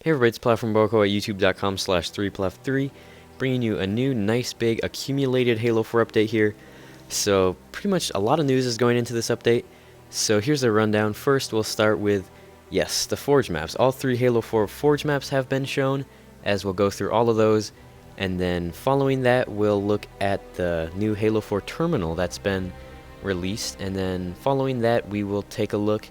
Hey everybody, it's Platform Boko at youtube.com/3plaf3, bringing you a new nice big accumulated Halo 4 update here. So pretty much a lot of news is going into this update. So here's the rundown. First we'll start with, yes, the Forge maps. All three Halo 4 Forge maps have been shown, as we'll go through all of those. And then following that, we'll look at the new Halo 4 terminal that's been released. And then following that, we will take a look,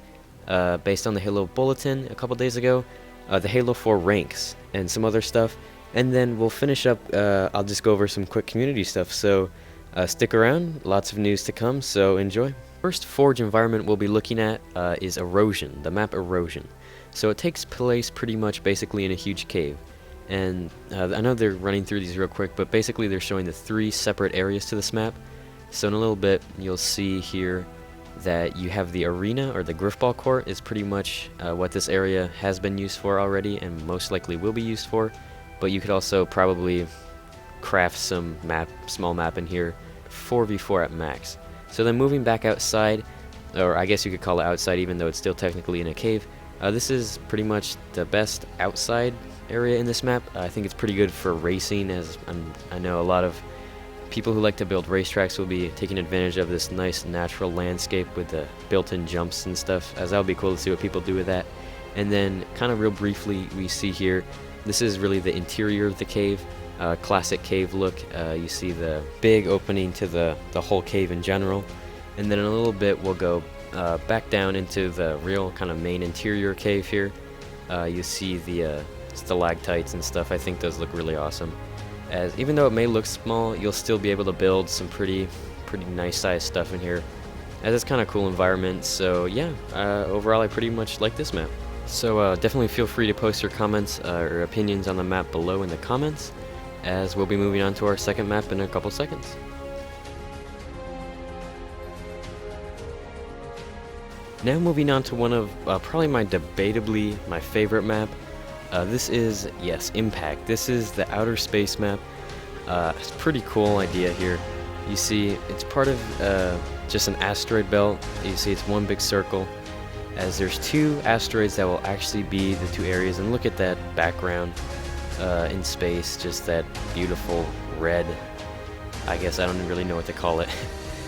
based on the Halo bulletin a couple days ago, the Halo 4 ranks and some other stuff, and then we'll finish up. I'll just go over some quick community stuff, so stick around, lots of news to come, so enjoy. First Forge environment we'll be looking at is Erosion, the map Erosion. So it takes place pretty much basically in a huge cave, and I know they're running through these real quick, but basically they're showing the three separate areas to this map. So in a little bit you'll see here that you have the arena, or the griffball court is pretty much what this area has been used for already and most likely will be used for, but you could also probably craft some small map in here, 4v4 at max. So then moving back outside, or I guess you could call it outside even though it's still technically in a cave, this is pretty much the best outside area in this map. I think it's pretty good for racing, as I know a lot of people who like to build racetracks will be taking advantage of this nice natural landscape with the built-in jumps and stuff, as that would be cool to see what people do with that. And then kind of real briefly, we see here, this is really the interior of the cave, classic cave look. You see the big opening to the whole cave in general, and then in a little bit we'll go back down into the real kind of main interior cave here. You see the stalactites and stuff. I think those look really awesome, as even though it may look small, you'll still be able to build some pretty nice sized stuff in here, as it's kind of cool environment. So yeah, overall I pretty much like this map. So definitely feel free to post your comments or opinions on the map below in the comments, as we'll be moving on to our second map in a couple seconds. Now moving on to one of probably debatably my favorite map. This is, yes, Impact. This is the outer space map. It's a pretty cool idea here. You see, it's part of just an asteroid belt. You see it's one big circle, as there's two asteroids that will actually be the two areas. And look at that background in space, just that beautiful red. I guess I don't really know what to call it.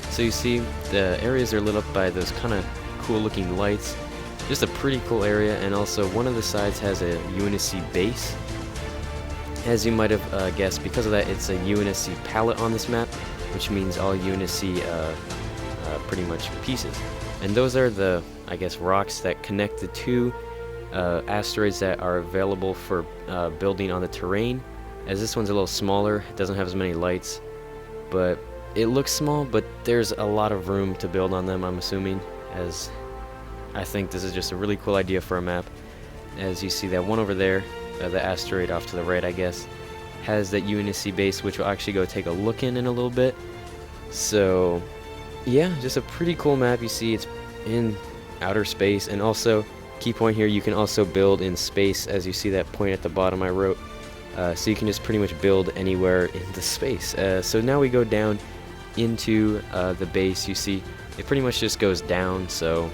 So you see the areas are lit up by those kind of cool looking lights. Just a pretty cool area, and also one of the sides has a UNSC base. As you might have guessed, because of that, it's a UNSC palette on this map, which means all UNSC pretty much pieces. And those are the, I guess, rocks that connect the two asteroids that are available for building on the terrain. As this one's a little smaller, it doesn't have as many lights, but it looks small, but there's a lot of room to build on them, I'm assuming, as I think this is just a really cool idea for a map. As you see that one over there, the asteroid off to the right, I guess, has that UNSC base, which we'll actually go take a look in a little bit. So yeah, just a pretty cool map. You see it's in outer space, and also key point here, you can also build in space, as you see that point at the bottom I wrote. So you can just pretty much build anywhere in the space. So now we go down into the base. You see it pretty much just goes down, so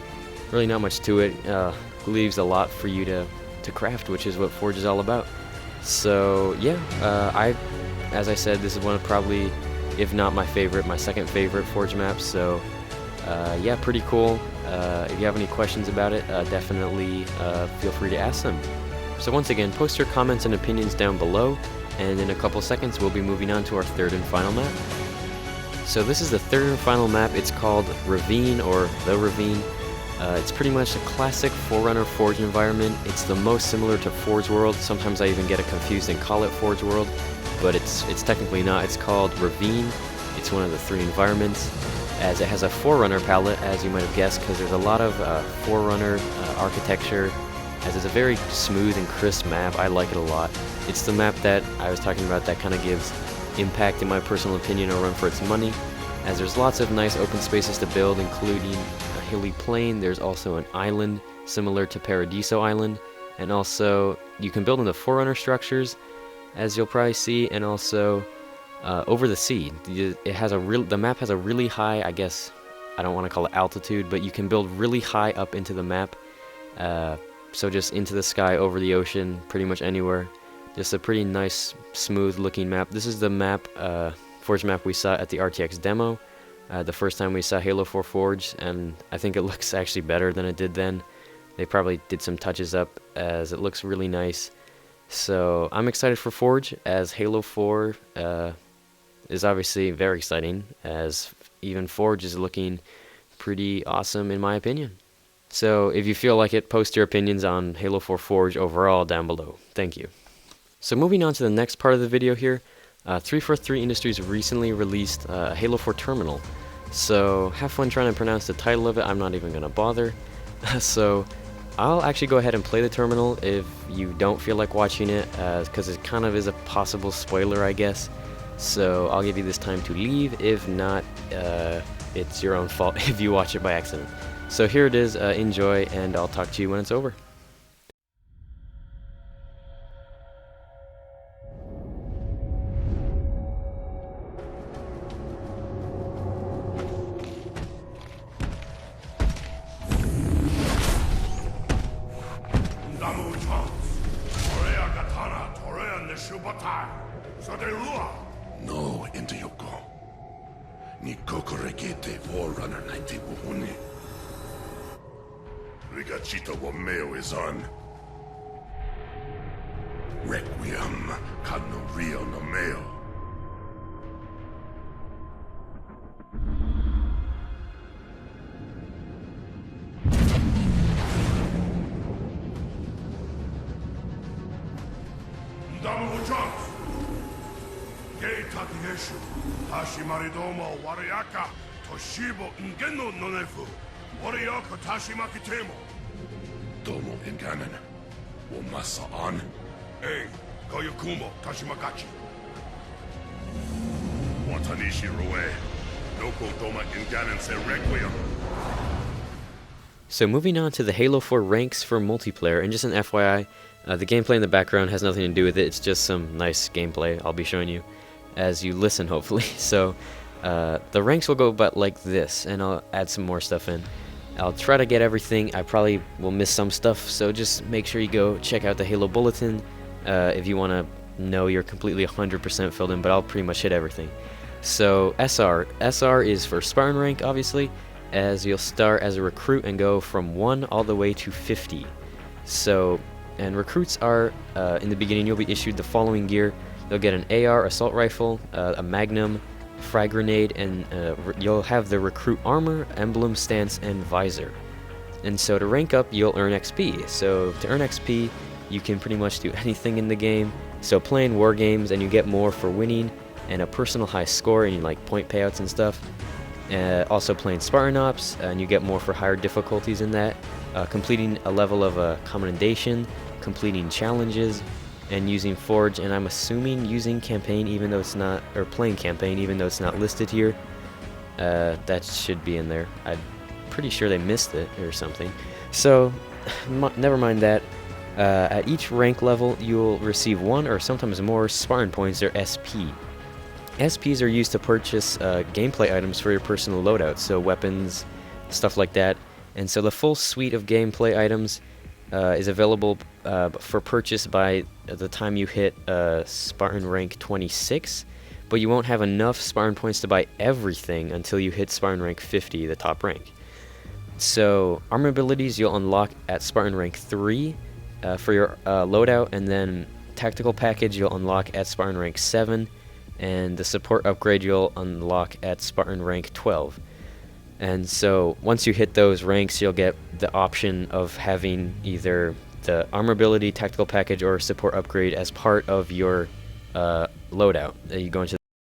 really not much to it. Leaves a lot for you to craft, which is what Forge is all about. So yeah, as I said, this is one of probably, if not my favorite, my second favorite Forge map. So yeah, pretty cool. If you have any questions about it, definitely feel free to ask them. So once again, post your comments and opinions down below, and in a couple seconds we'll be moving on to our third and final map. So this is the third and final map. It's called Ravine, or the Ravine. It's pretty much a classic Forerunner Forge environment. It's the most similar to Forge World. Sometimes I even get it confused and call it Forge World, but it's technically not. It's called Ravine. It's one of the three environments, as it has a Forerunner palette, as you might have guessed, because there's a lot of Forerunner architecture, as it's a very smooth and crisp map. I like it a lot. It's the map that I was talking about that kind of gives Impact, in my personal opinion, a run for its money, as there's lots of nice open spaces to build, including a hilly plain. There's also an island similar to Paradiso Island, and also you can build in the Forerunner structures, as you'll probably see, and also over the sea. It has the map has a really high, I guess I don't want to call it altitude, but you can build really high up into the map, so just into the sky, over the ocean, pretty much anywhere. Just a pretty nice, smooth looking map. This is the map, Forge map we saw at the RTX demo, the first time we saw Halo 4 Forge, and I think it looks actually better than it did then. They probably did some touches up, as it looks really nice. So I'm excited for Forge, as Halo 4 is obviously very exciting, as even Forge is looking pretty awesome in my opinion. So if you feel like it, post your opinions on Halo 4 Forge overall down below. Thank you. So moving on to the next part of the video here, 343 Industries recently released a Halo 4 terminal. So have fun trying to pronounce the title of it. I'm not even going to bother. So I'll actually go ahead and play the terminal if you don't feel like watching it, because it kind of is a possible spoiler, I guess. So I'll give you this time to leave. If not, it's your own fault if you watch it by accident. So here it is, enjoy, and I'll talk to you when it's over. No, Indiyoko. Ni kokorekete Forerunner 90 buhuni. Rigachita wo meo is on. Requiem kano rio no meo. Ndamu Jones. Gei Takieshu, Hashimaridomo Wariaka, Toshibo Ngeno Nonefu, Wariaka Tashimakitemo. Domo Inganen, Womasa on. Hey, Koyakumo Tashimakachi. Watanishi Rue, Noko Doma Inganen Se Requiem. So moving on to the Halo 4 ranks for multiplayer, and just an FYI, the gameplay in the background has nothing to do with it, it's just some nice gameplay I'll be showing you as you listen, hopefully. So the ranks will go about like this, and I'll add some more stuff in. I'll try to get everything. I probably will miss some stuff, so just make sure you go check out the Halo bulletin if you want to know you're completely 100% filled in, but I'll pretty much hit everything. So SR is for Spartan rank, obviously, as you'll start as a recruit and go from 1 all the way to 50. So, and recruits are, in the beginning you'll be issued the following gear. You'll get an AR assault rifle, a magnum, frag grenade, and you'll have the recruit armor, emblem, stance, and visor. And so to rank up, you'll earn XP. So to earn XP, you can pretty much do anything in the game. So playing war games, and you get more for winning, and a personal high score, and like point payouts and stuff. Also playing Spartan Ops, and you get more for higher difficulties in that. Completing a level of a commendation, completing challenges, and using Forge, and I'm assuming using campaign even though it's not, or playing campaign even though it's not listed here. That should be in there. I'm pretty sure they missed it or something. So never mind that. At each rank level you'll receive 1 or sometimes more Spartan points, or SP. SPs are used to purchase gameplay items for your personal loadout, so weapons, stuff like that. And so the full suite of gameplay items is available for purchase by the time you hit Spartan rank 26, but you won't have enough Spartan points to buy everything until you hit Spartan rank 50, the top rank. So armor abilities you'll unlock at Spartan rank 3 for your loadout, and then tactical package you'll unlock at Spartan rank 7, and the support upgrade you'll unlock at Spartan rank 12. And so once you hit those ranks, you'll get the option of having either the armor ability, tactical package, or support upgrade as part of your loadout. You go into